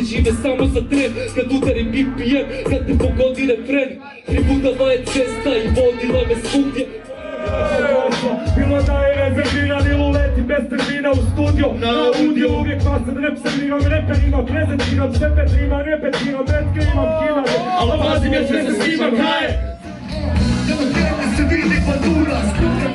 Žive samo za tren, kad udari BPM, kad te pogodi refren. Pribudava je cesta i vodila me svugdje. Bilo da je rezerviran ili uleti bez termina u studio. Na audio uvijek pasan rap serviram reperima, prezentiram sebe, primam repetiram, retke imam hilade. Ali pazim jer sve se snimam, kaj je? Evo krene se vidi pandura, skrupne